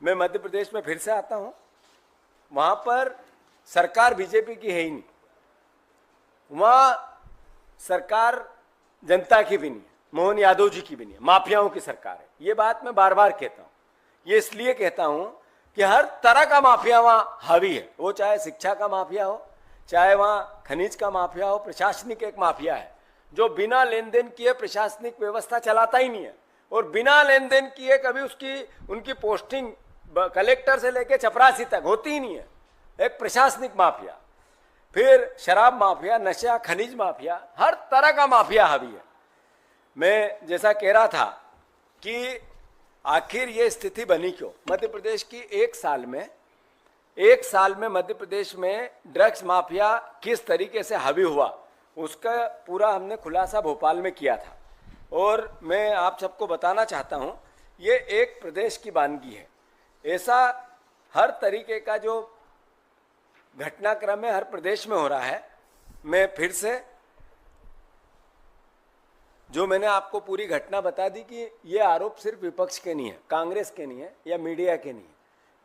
मैं मध्य प्रदेश में फिर से आता हूं, वहां पर सरकार बीजेपी की है ही नहीं, वहां सरकार जनता की भी नहीं है, मोहन यादव जी की भी नहीं है, माफियाओं की सरकार है। ये बात मैं बार बार कहता हूं। ये इसलिए कहता हूं कि हर तरह का माफिया वहां हावी है, वो चाहे शिक्षा का माफिया हो, चाहे वहां खनिज का माफिया हो, प्रशासनिक एक माफिया है जो बिना लेन देन किए प्रशासनिक व्यवस्था चलाता ही नहीं है, और बिना लेन देन किए कभी उनकी पोस्टिंग कलेक्टर से लेकर चपरासी तक होती ही नहीं है। एक प्रशासनिक माफिया, फिर शराब माफिया, नशा, खनिज माफिया, हर तरह का माफिया हावी है। मैं जैसा कह रहा था कि आखिर ये स्थिति बनी क्यों मध्य प्रदेश की। एक साल में मध्य प्रदेश में ड्रग्स माफिया किस तरीके से हावी हुआ, उसका पूरा हमने खुलासा भोपाल में किया था। और मैं आप सबको बताना चाहता हूं, ये एक प्रदेश की वानगी है। ऐसा हर तरीके का जो घटनाक्रम है हर प्रदेश में हो रहा है। मैं फिर से जो मैंने आपको पूरी घटना बता दी कि ये आरोप सिर्फ विपक्ष के नहीं है, कांग्रेस के नहीं है या मीडिया के नहीं है,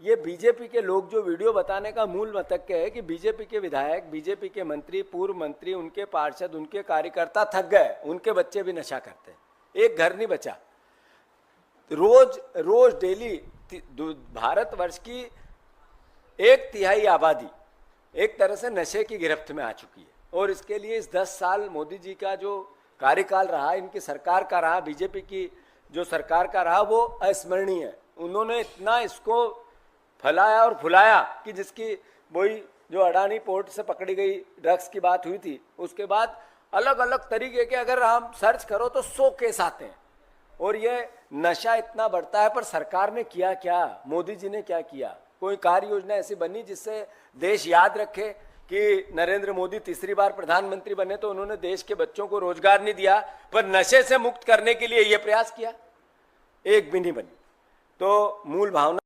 ये बीजेपी के लोग जो वीडियो बताने का मूल मतलब है कि बीजेपी के विधायक, बीजेपी के मंत्री, पूर्व मंत्री, उनके पार्षद, उनके कार्यकर्ता थक गए, उनके बच्चे भी नशा करते हैं, एक घर नहीं बचा। रोज डेली भारतवर्ष की 1/3 आबादी एक तरह से नशे की गिरफ्त में आ चुकी है। और इसके लिए इस 10 साल मोदी जी का जो कार्यकाल रहा, इनकी सरकार का रहा, बीजेपी की जो सरकार का रहा, वो अस्मरणीय है। उन्होंने इतना इसको फैलाया और फुलाया कि जिसकी वही जो अडानी पोर्ट से पकड़ी गई ड्रग्स की बात हुई थी, उसके बाद अलग अलग तरीके के अगर हम सर्च करो तो 100 केस आते हैं। और ये नशा इतना बढ़ता है, पर सरकार ने किया क्या, मोदी जी ने क्या किया? कोई कार्य योजना ऐसी बनी जिससे देश याद रखे कि नरेंद्र मोदी तीसरी बार प्रधानमंत्री बने तो उन्होंने देश के बच्चों को रोजगार नहीं दिया, पर नशे से मुक्त करने के लिए यह प्रयास किया? एक भी नहीं बनी। तो मूल भावना